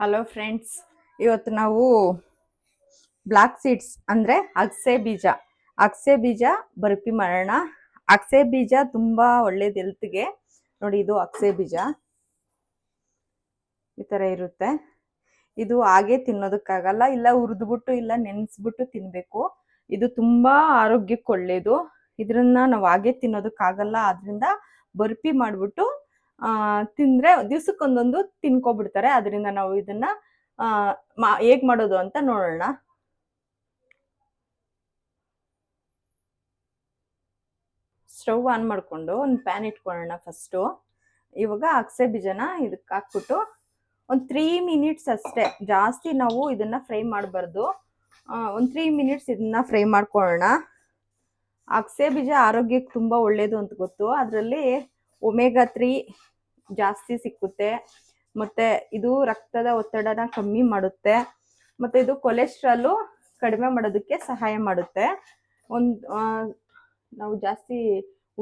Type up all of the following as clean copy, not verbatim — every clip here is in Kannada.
ಹಲೋ ಫ್ರೆಂಡ್ಸ್, ಇವತ್ತು ನಾವು ಬ್ಲಾಕ್ ಸೀಡ್ಸ್ ಅಂದ್ರೆ ಅಗಸೆ ಬೀಜ ಬರ್ಫಿ ಮಾಡೋಣ. ಅಗಸೆ ಬೀಜ ತುಂಬಾ ಒಳ್ಳೇದು ಹೆಲ್ತ್ಗೆ. ನೋಡಿ, ಇದು ಅಗಸೆ ಬೀಜ ಈ ತರ ಇರುತ್ತೆ. ಇದು ಹಾಗೆ ತಿನ್ನೋದಕ್ಕಾಗಲ್ಲ, ಇಲ್ಲ ಹುರಿದ್ಬಿಟ್ಟು ಇಲ್ಲ ನೆನೆಸ್ಬಿಟ್ಟು ತಿನ್ಬೇಕು. ಇದು ತುಂಬಾ ಆರೋಗ್ಯಕ್ಕೆ ಒಳ್ಳೇದು. ಇದ್ರನ್ನ ನಾವು ಹಾಗೆ ತಿನ್ನೋದಕ್ಕಾಗಲ್ಲ, ಆದ್ರಿಂದ ಬರ್ಫಿ ಮಾಡ್ಬಿಟ್ಟು ತಿಂದ್ರೆ ದಿವ್ಸಕ್ಕೊಂದೊಂದು ತಿನ್ಕೊಬಿಡ್ತಾರೆ. ಅದರಿಂದ ನಾವು ಇದನ್ನ ಹೇಗ್ ಮಾಡೋದು ಅಂತ ನೋಡೋಣ. ಸ್ಟವ್ ಆನ್ ಮಾಡ್ಕೊಂಡು ಒಂದು ಪ್ಯಾನ್ ಇಟ್ಕೊಳ್ಳೋಣ ಫಸ್ಟು. ಇವಾಗ ಅಗಸೆ ಬೀಜನ ಇದಕ್ಕೆ ಹಾಕ್ಬಿಟ್ಟು ಒಂದು 3 ಮಿನಿಟ್ಸ್ ಅಷ್ಟೇ, ಜಾಸ್ತಿ ನಾವು ಇದನ್ನ ಫ್ರೈ ಮಾಡಬಾರ್ದು. ಒಂದು 3 ಮಿನಿಟ್ಸ್ ಇದನ್ನ ಫ್ರೈ ಮಾಡ್ಕೊಳ್ಳೋಣ. ಅಗಸೆ ಬೀಜ ಆರೋಗ್ಯಕ್ಕೆ ತುಂಬಾ ಒಳ್ಳೇದು ಅಂತ ಗೊತ್ತು. ಅದರಲ್ಲಿ ಒಮೆಗಾ 3 ಜಾಸ್ತಿ ಸಿಕ್ಕುತ್ತೆ. ಮತ್ತೆ ಇದು ರಕ್ತದ ಒತ್ತಡನ ಕಮ್ಮಿ ಮಾಡುತ್ತೆ. ಮತ್ತೆ ಇದು ಕೊಲೆಸ್ಟ್ರಾಲು ಕಡಿಮೆ ಮಾಡೋದಕ್ಕೆ ಸಹಾಯ ಮಾಡುತ್ತೆ. ನಾವು ಜಾಸ್ತಿ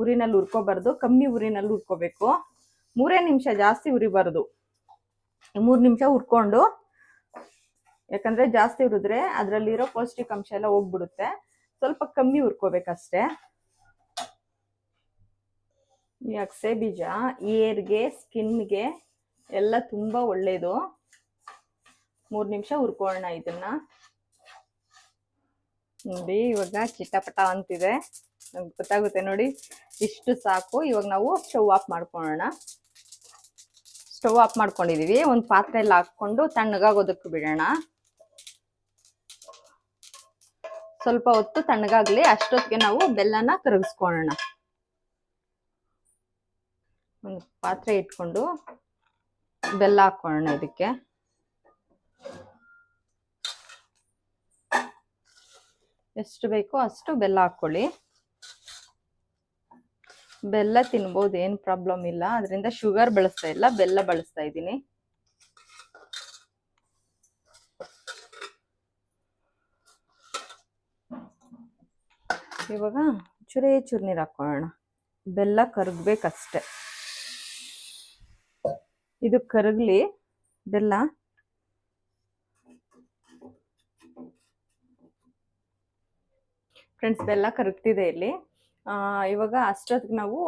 ಉರಿನಲ್ಲಿ ಹುರ್ಕೋಬಾರ್ದು, ಕಮ್ಮಿ ಉರಿನಲ್ಲಿ ಹುರ್ಕೋಬೇಕು. 3 ನಿಮಿಷ, ಜಾಸ್ತಿ ಉರಿಬಾರ್ದು. 3 ನಿಮಿಷ ಹುರ್ಕೊಂಡು, ಯಾಕಂದ್ರೆ ಜಾಸ್ತಿ ಹುರಿದ್ರೆ ಅದರಲ್ಲಿರೋ ಪೌಷ್ಟಿಕಾಂಶ ಎಲ್ಲ ಹೋಗ್ಬಿಡುತ್ತೆ. ಸ್ವಲ್ಪ ಕಮ್ಮಿ ಹುರ್ಕೋಬೇಕಷ್ಟೇ. ಈ ಅಗಸೆ ಬೀಜ ಏರ್ಗೆ, ಸ್ಕಿನ್ಗೆ ಎಲ್ಲ ತುಂಬಾ ಒಳ್ಳೇದು. 3 ನಿಮಿಷ ಹುರ್ಕೊಳ್ಳೋಣ ಇದನ್ನ. ನೋಡಿ, ಇವಾಗ ಚಿಟಪಟ ಅಂತಿದೆ, ಗೊತ್ತಾಗುತ್ತೆ ನೋಡಿ. ಇಷ್ಟು ಸಾಕು. ಇವಾಗ ನಾವು ಸ್ಟವ್ ಆಫ್ ಮಾಡ್ಕೊಳ್ಳೋಣ. ಸ್ಟವ್ ಆಫ್ ಮಾಡ್ಕೊಂಡಿದೀವಿ. ಒಂದು ಪಾತ್ರೆಯಲ್ಲಿ ಹಾಕೊಂಡು ತಣ್ಣಗಾಗೋದಕ್ಕೆ ಬಿಡೋಣ. ಸ್ವಲ್ಪ ಹೊತ್ತು ತಣ್ಣಗಾಗ್ಲಿ, ಅಷ್ಟೊತ್ತಿಗೆ ನಾವು ಬೆಲ್ಲನ ಕರಗಿಸ್ಕೊಳ್ಳೋಣ. ಒಂದು ಪಾತ್ರೆ ಇಟ್ಕೊಂಡು ಬೆಲ್ಲ ಹಾಕೊಳ್ಳೋಣ. ಇದಕ್ಕೆ ಎಷ್ಟು ಬೇಕೋ ಅಷ್ಟು ಬೆಲ್ಲ ಹಾಕೊಳ್ಳಿ. ಬೆಲ್ಲ ತಿನ್ಬೋದು, ಏನು ಪ್ರಾಬ್ಲಮ್ ಇಲ್ಲ. ಅದರಿಂದ ಶುಗರ್ ಬಳಸ್ತಾ ಇಲ್ಲ, ಬೆಲ್ಲ ಬಳಸ್ತಾ ಇದ್ದೀನಿ. ಇವಾಗ ಚೂರು ನೀರು ಹಾಕೊಳ್ಳೋಣ. ಬೆಲ್ಲ ಕರಗ್ಬೇಕಷ್ಟೆ. ಇದು ಕರಗ್ಲಿ ಬೆಲ್ಲ. ಫ್ರೆಂಡ್ಸ್, ಬೆಲ್ಲ ಕರಗ್ತಿದೆ ಇಲ್ಲಿ. ಇವಾಗ ಅಷ್ಟೊತ್ತಿಗೆ ನಾವು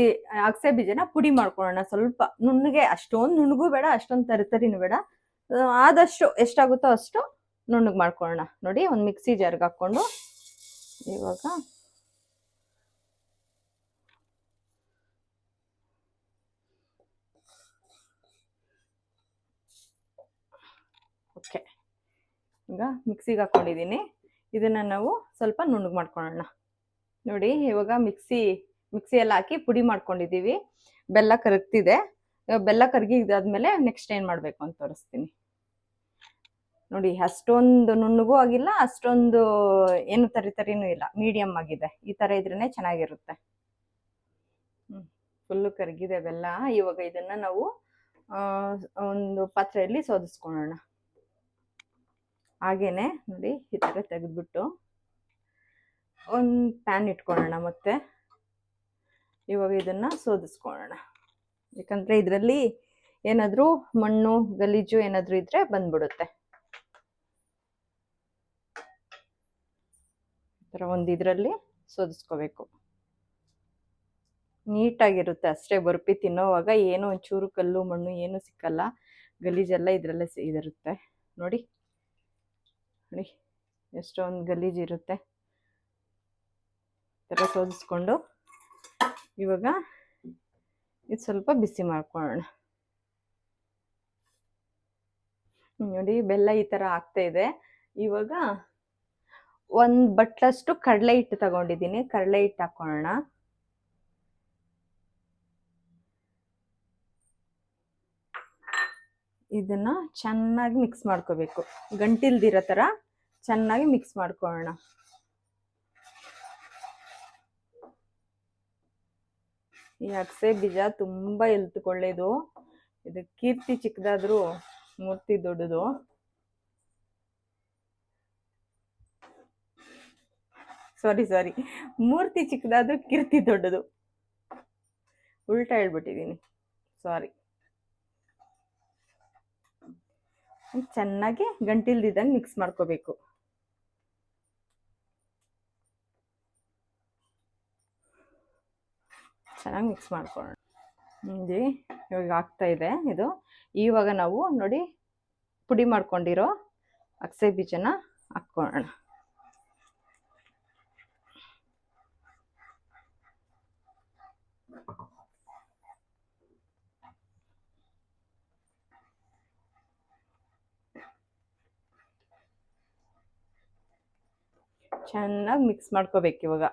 ಈ ಅಗಸೆ ಬೀಜನ ಪುಡಿ ಮಾಡ್ಕೊಳ್ಳೋಣ. ಸ್ವಲ್ಪ ನುಣ್ಣಗೆ, ಅಷ್ಟೊಂದು ನುಣ್ಣಗೂ ಬೇಡ, ಅಷ್ಟೊಂದು ತರಿತರಿನೂ ಬೇಡ. ಆದಷ್ಟು ಎಷ್ಟಾಗುತ್ತೋ ಅಷ್ಟು ನುಣ್ಣಗೆ ಮಾಡ್ಕೊಳ್ಳೋಣ. ನೋಡಿ, ಒಂದು ಮಿಕ್ಸಿ ಜಾರ್ಗೆ ಹಾಕ್ಕೊಂಡು ಇವಾಗ ಓಕೆ, ಈಗ ಮಿಕ್ಸಿಗೆ ಹಾಕ್ಕೊಂಡಿದ್ದೀನಿ. ಇದನ್ನ ನಾವು ಸ್ವಲ್ಪ ನುಣ್ಣಗೆ ಮಾಡ್ಕೊಳ್ಳೋಣ. ನೋಡಿ, ಇವಾಗ ಮಿಕ್ಸಿ ಎಲ್ಲ ಹಾಕಿ ಪುಡಿ ಮಾಡ್ಕೊಂಡಿದ್ದೀವಿ. ಬೆಲ್ಲ ಕರಗ್ತಿದೆ. ಬೆಲ್ಲ ಕರಗಿದಾದ್ಮೇಲೆ ನೆಕ್ಸ್ಟ್ ಏನು ಮಾಡಬೇಕು ಅಂತ ತೋರಿಸ್ತೀನಿ. ನೋಡಿ, ಅಷ್ಟೊಂದು ನುಣ್ಣಗೂ ಆಗಿಲ್ಲ, ಅಷ್ಟೊಂದು ಏನು ತರಿನೂ ಇಲ್ಲ, ಮೀಡಿಯಮ್ ಆಗಿದೆ. ಈ ಥರ ಇದ್ರೇ ಚೆನ್ನಾಗಿರುತ್ತೆ. ಫುಲ್ಲು ಕರಗಿದೆ ಬೆಲ್ಲ. ಇವಾಗ ಇದನ್ನ ನಾವು ಒಂದು ಪಾತ್ರೆಯಲ್ಲಿ ಸೋದಿಸ್ಕೊಳ್ಳೋಣ. ಹಾಗೇನೆ ನೋಡಿ, ಈ ಥರ ತೆಗೆದ್ಬಿಟ್ಟು ಒಂದು ಪ್ಯಾನ್ ಇಟ್ಕೊಳ್ಳೋಣ. ಮತ್ತೆ ಇವಾಗ ಇದನ್ನ ಸೋದಿಸ್ಕೊಳ್ಳೋಣ. ಯಾಕಂದ್ರೆ ಇದರಲ್ಲಿ ಏನಾದರೂ ಮಣ್ಣು ಗಲೀಜು ಏನಾದರೂ ಇದ್ರೆ ಬಂದ್ಬಿಡುತ್ತೆ. ಈ ಥರ ಒಂದು ಇದರಲ್ಲಿ ಸೋದಿಸ್ಕೋಬೇಕು. ನೀಟಾಗಿರುತ್ತೆ ಅಷ್ಟೇ. ಬರ್ಫಿ ತಿನ್ನೋವಾಗ ಏನೋ ಒಂಚೂರು ಕಲ್ಲು ಮಣ್ಣು ಏನು ಸಿಕ್ಕಲ್ಲ, ಗಲೀಜೆಲ್ಲ ಇದರಲ್ಲೇ ಇದಿರುತ್ತೆ. ನೋಡಿ ನೋಡಿ, ಎಷ್ಟೊಂದು ಗಲೀಜಿರುತ್ತೆ. ಈ ಥರ ಸೋದಿಸ್ಕೊಂಡು ಇವಾಗ ಇದು ಸ್ವಲ್ಪ ಬಿಸಿ ಮಾಡ್ಕೊಳ್ಳೋಣ. ನೋಡಿ, ಬೆಲ್ಲ ಈ ಥರ ಆಗ್ತಾ ಇದೆ. ಇವಾಗ ಒಂದು ಬಟ್ಲಷ್ಟು ಕಡಲೆ ಹಿಟ್ಟು ತಗೊಂಡಿದ್ದೀನಿ. ಕಡಲೆ ಹಿಟ್ಟು ಹಾಕೊಳ್ಳೋಣ. ಇದನ್ನ ಚೆನ್ನಾಗಿ ಮಿಕ್ಸ್ ಮಾಡ್ಕೋಬೇಕು. ಗಂಟಿಲ್ದಿರೋ ಥರ ಚೆನ್ನಾಗಿ ಮಿಕ್ಸ್ ಮಾಡ್ಕೊಳ್ಳೋಣ. ಈ ಅಗಸೆ ಬೀಜ ತುಂಬ ಹೆಲ್ತ್ಗೆ ಒಳ್ಳೇದು. ಇದು ಕೀರ್ತಿ ಚಿಕ್ಕದಾದ್ರೂ ಮೂರ್ತಿ ದೊಡ್ಡದು. ಸಾರಿ, ಮೂರ್ತಿ ಚಿಕ್ಕದಾದ್ರೂ ಕೀರ್ತಿ ದೊಡ್ಡದು. ಉಲ್ಟಾ ಹೇಳ್ಬಿಟ್ಟಿದ್ದೀನಿ, ಸಾರಿ. ಚೆನ್ನಾಗಿ ಗಂಟಿಲ್ದಿದ್ದಂಗೆ ಮಿಕ್ಸ್ ಮಾಡ್ಕೋಬೇಕು. ಚೆನ್ನಾಗಿ ಮಿಕ್ಸ್ ಮಾಡ್ಕೊಳ್ಳೋಣ. ನೋಡಿ ಇವಾಗ ಆಗ್ತಾ ಇದೆ ಇದು. ಇವಾಗ ನಾವು ನೋಡಿ ಪುಡಿ ಮಾಡ್ಕೊಂಡಿರೋ ಅಗಸೆ ಬೀಜನ ಹಾಕ್ಕೊಳ್ಳೋಣ. ಚೆನ್ನಾಗಿ ಮಿಕ್ಸ್ ಮಾಡ್ಕೋಬೇಕು. ಇವಾಗ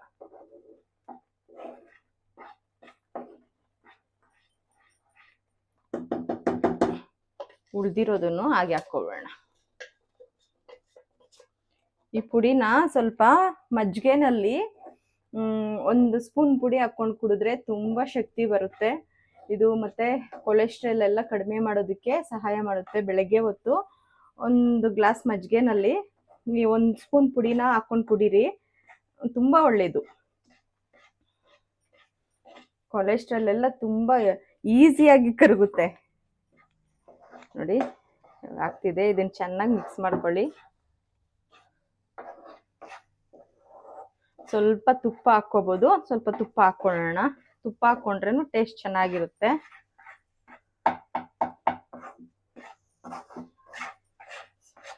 ಉಳ್ದಿರೋದನ್ನು ಹಾಗೆ ಹಾಕೊಳ್ಳೋಣ. ಈ ಪುಡಿನ ಸ್ವಲ್ಪ ಮಜ್ಜಿಗೆನಲ್ಲಿ 1 ಸ್ಪೂನ್ ಪುಡಿ ಹಾಕೊಂಡು ಕುಡಿದ್ರೆ ತುಂಬಾ ಶಕ್ತಿ ಬರುತ್ತೆ ಇದು. ಮತ್ತೆ ಕೊಲೆಸ್ಟ್ರಾಲ್ ಎಲ್ಲ ಕಡಿಮೆ ಮಾಡೋದಕ್ಕೆ ಸಹಾಯ ಮಾಡುತ್ತೆ. ಬೆಳಗ್ಗೆ ಹೊತ್ತು 1 ಗ್ಲಾಸ್ ಮಜ್ಜಿಗೆನಲ್ಲಿ ನೀವು 1 ಸ್ಪೂನ್ ಪುಡಿನ ಹಾಕೊಂಡು ಕುಡೀರಿ, ತುಂಬಾ ಒಳ್ಳೇದು. ಕೊಲೆಸ್ಟ್ರಾಲ್ ಎಲ್ಲ ತುಂಬಾ ಈಸಿಯಾಗಿ ಕರಗುತ್ತೆ. ನೋಡಿ ಆಗ್ತಿದೆ. ಇದನ್ನ ಚೆನ್ನಾಗಿ ಮಿಕ್ಸ್ ಮಾಡ್ಕೊಳ್ಳಿ. ಸ್ವಲ್ಪ ತುಪ್ಪ ಹಾಕ್ಕೋಬಹುದು. ಸ್ವಲ್ಪ ತುಪ್ಪ ಹಾಕೊಳ್ಳೋಣ. ತುಪ್ಪ ಹಾಕೊಂಡ್ರೇನು ಟೇಸ್ಟ್ ಚೆನ್ನಾಗಿರುತ್ತೆ.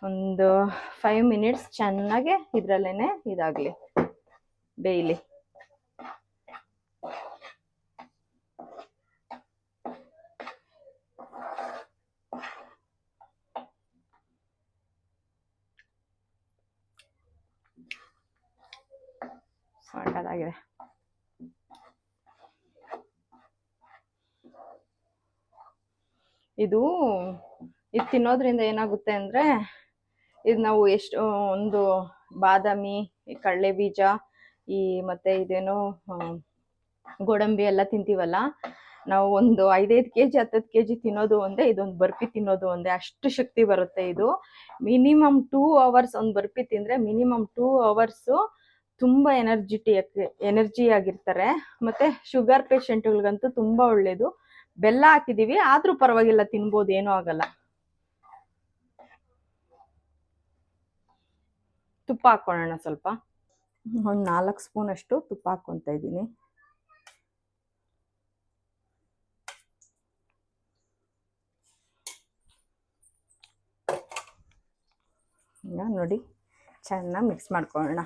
ಒಂದು 5 ಮಿನಿಟ್ಸ್ ಚೆನ್ನಾಗಿ ಇದ್ರಲ್ಲೇನೆ ಇದಾಗ್ಲಿ, ಬೇಯಲಿ. ಸಾಕಾಗಿದೆ. ಇದು ತಿನ್ನೋದ್ರಿಂದ ಏನಾಗುತ್ತೆ ಅಂದ್ರೆ, ಇದು ನಾವು ಎಷ್ಟು ಒಂದು ಬಾದಾಮಿ, ಕಡಲೆ ಬೀಜ, ಮತ್ತೆ ಇದೇನೋ ಗೋಡಂಬಿ ಎಲ್ಲ ತಿಂತೀವಲ್ಲ, ನಾವು ಒಂದು 5-5 kg 10 kg ತಿನ್ನೋದು ಒಂದೇ, ಇದೊಂದು ಬರ್ಫಿ ತಿನ್ನೋದು ಒಂದೇ. ಅಷ್ಟು ಶಕ್ತಿ ಬರುತ್ತೆ ಇದು. ಮಿನಿಮಮ್ 2 hours ಒಂದು ಬರ್ಫಿ ತಿಂದ್ರೆ ಮಿನಿಮಮ್ 2 hours ತುಂಬಾ ಎನರ್ಜಿ ಆಗಿರ್ತಾರೆ. ಮತ್ತೆ ಶುಗರ್ ಪೇಷಂಟ್ಗಳಿಗಂತೂ ತುಂಬಾ ಒಳ್ಳೇದು. ಬೆಲ್ಲ ಹಾಕಿದೀವಿ ಆದ್ರೂ ಪರವಾಗಿಲ್ಲ, ತಿನ್ಬೋದು, ಏನೂ ಆಗಲ್ಲ. ತುಪ್ಪ ಹಾಕೊಳ್ಳೋಣ. ಸ್ವಲ್ಪ ಒಂದು 4 ಸ್ಪೂನ್ ಅಷ್ಟು ತುಪ್ಪ ಹಾಕೊಂತ ಇದ್ದೀನಿ. ಈಗ ನೋಡಿ ಚೆನ್ನಾಗಿ ಮಿಕ್ಸ್ ಮಾಡ್ಕೊಳ್ಳೋಣ.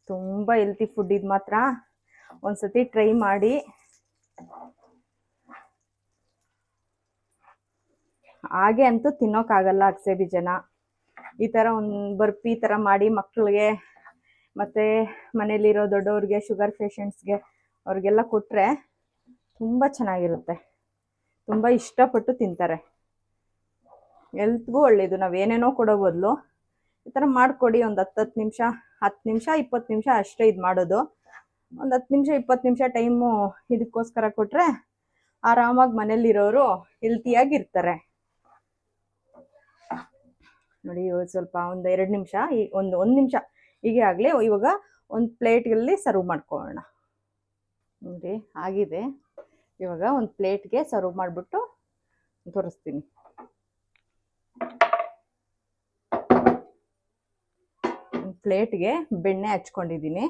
ತುಂಬಾ ಹೆಲ್ತಿ ಫುಡ್ ಇದು ಮಾತ್ರ. ಒಂದ್ಸತಿ ಟ್ರೈ ಮಾಡಿ. ಹಾಗೆ ಅಂತೂ ತಿನ್ನೋಕ್ಕಾಗಲ್ಲ ಅಗಸೆ ಬೀಜನ. ಈ ಥರ ಒಂದು ಬರ್ಫಿ ಥರ ಮಾಡಿ ಮಕ್ಕಳಿಗೆ ಮತ್ತು ಮನೇಲಿರೋ ದೊಡ್ಡವ್ರಿಗೆ, ಶುಗರ್ ಪೇಷಂಟ್ಸ್ಗೆ, ಅವ್ರಿಗೆಲ್ಲ ಕೊಟ್ಟರೆ ತುಂಬ ಚೆನ್ನಾಗಿರುತ್ತೆ. ತುಂಬ ಇಷ್ಟಪಟ್ಟು ತಿಂತಾರೆ. ಹೆಲ್ತ್ಗೂ ಒಳ್ಳೆಯದು. ನಾವೇನೇನೋ ಕೊಡೋ ಬದಲು ಈ ಥರ ಮಾಡಿಕೊಡಿ. ಒಂದು 10 ನಿಮಿಷ 20 ನಿಮಿಷ ಅಷ್ಟೇ ಇದು ಮಾಡೋದು. ಒಂದು 10 ನಿಮಿಷ 20 ನಿಮಿಷ ಟೈಮು ಇದಕ್ಕೋಸ್ಕರ ಕೊಟ್ಟರೆ ಆರಾಮಾಗಿ ಮನೇಲಿರೋರು ಹೆಲ್ತಿಯಾಗಿರ್ತಾರೆ. ನೋಡಿ ಸ್ವಲ್ಪ ಒಂದು 2 ನಿಮಿಷ, ಒಂದು 1 ನಿಮಿಷ ಹೀಗೆ ಆಗಲಿ. ಇವಾಗ ಒಂದು ಪ್ಲೇಟ್ಗಳಲ್ಲಿ ಸರ್ವ್ ಮಾಡ್ಕೊಳ್ಳೋಣ. ನೋಡಿ ಆಗಿದೆ. ಇವಾಗ ಒಂದು ಪ್ಲೇಟ್ಗೆ ಸರ್ವ್ ಮಾಡಿಬಿಟ್ಟು ತೋರಿಸ್ತೀನಿ. ಒಂದು ಪ್ಲೇಟ್ಗೆ ಬೆಣ್ಣೆ ಹಚ್ಕೊಂಡಿದ್ದೀನಿ.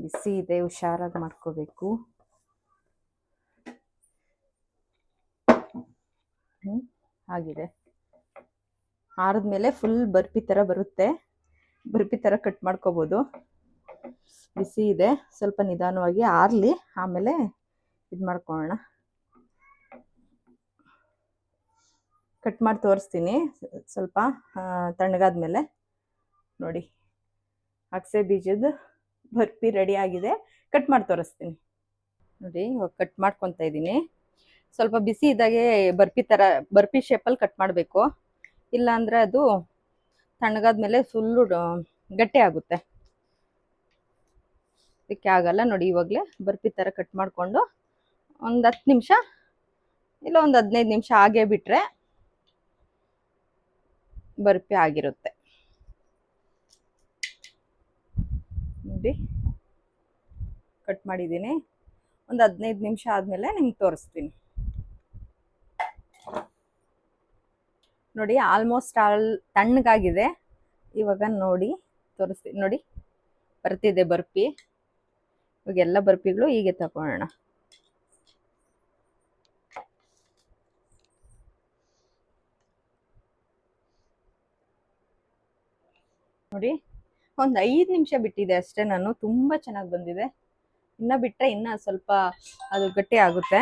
ಬಿಸಿ ಇದೆ, ಹುಷಾರಾಗಿ ಮಾಡ್ಕೋಬೇಕು. ಆಗಿದೆ. ಆರಿದ್ಮೇಲೆ ಫುಲ್ ಬರ್ಫಿ ಥರ ಬರುತ್ತೆ. ಬರ್ಫಿ ಥರ ಕಟ್ ಮಾಡ್ಕೋಬೋದು. ಬಿಸಿ ಇದೆ, ಸ್ವಲ್ಪ ನಿಧಾನವಾಗಿ ಆರಲಿ, ಆಮೇಲೆ ಇದು ಮಾಡ್ಕೊಳ್ಳೋಣ. ಕಟ್ ಮಾಡಿ ತೋರಿಸ್ತೀನಿ. ಸ್ವಲ್ಪ ತಣ್ಣಗಾದ್ಮೇಲೆ ನೋಡಿ ಅಗಸೆ ಬೀಜದ ಬರ್ಫಿ ರೆಡಿ ಆಗಿದೆ. ಕಟ್ ಮಾಡಿ ತೋರಿಸ್ತೀನಿ. ನೋಡಿ ಇವಾಗ ಕಟ್ ಮಾಡ್ಕೊತಾ ಇದ್ದೀನಿ. ಸ್ವಲ್ಪ ಬಿಸಿ ಇದ್ದಾಗೆ ಬರ್ಫಿ ಶೇಪಲ್ಲಿ ಕಟ್ ಮಾಡಬೇಕು. ಇಲ್ಲಾಂದರೆ ಅದು ತಣ್ಣಗಾದ್ಮೇಲೆ ಫುಲ್ಲು ಗಟ್ಟಿ ಆಗುತ್ತೆ, ಅದಕ್ಕೆ ಆಗಲ್ಲ. ನೋಡಿ ಇವಾಗಲೇ ಬರ್ಫಿ ಥರ ಕಟ್ ಮಾಡಿಕೊಂಡು ಒಂದು 10 ನಿಮಿಷ ಇಲ್ಲ ಒಂದು 15 ನಿಮಿಷ ಹಾಗೇ ಬಿಟ್ಟರೆ ಬರ್ಫಿ ಆಗಿರುತ್ತೆ. ನೋಡಿ ಕಟ್ ಮಾಡಿದ್ದೀನಿ. ಒಂದು 15 ನಿಮಿಷ ಆದಮೇಲೆ ನಿಮ್ಗೆ ತೋರಿಸ್ತೀನಿ. ನೋಡಿ ಆಲ್ಮೋಸ್ಟ್ ತಣ್ಣಗಾಗಿದೆ. ಇವಾಗ ನೋಡಿ ತೋರಿಸ್ತೀನಿ ನೋಡಿ, ಬರ್ತಿದೆ ಬರ್ಫಿ. ಇವಾಗ ಎಲ್ಲ ಬರ್ಫಿಗಳು ಹೀಗೆ ತಗೊಳ್ಳೋಣ. ನೋಡಿ ಒಂದು 5 ನಿಮಿಷ ಬಿಟ್ಟಿದೆ ಅಷ್ಟೇ ನಾನು. ತುಂಬಾ ಚೆನ್ನಾಗಿ ಬಂದಿದೆ. ಇನ್ನ ಬಿಟ್ರೆ ಇನ್ನ ಸ್ವಲ್ಪ ಅದು ಗಟ್ಟಿ ಆಗುತ್ತೆ.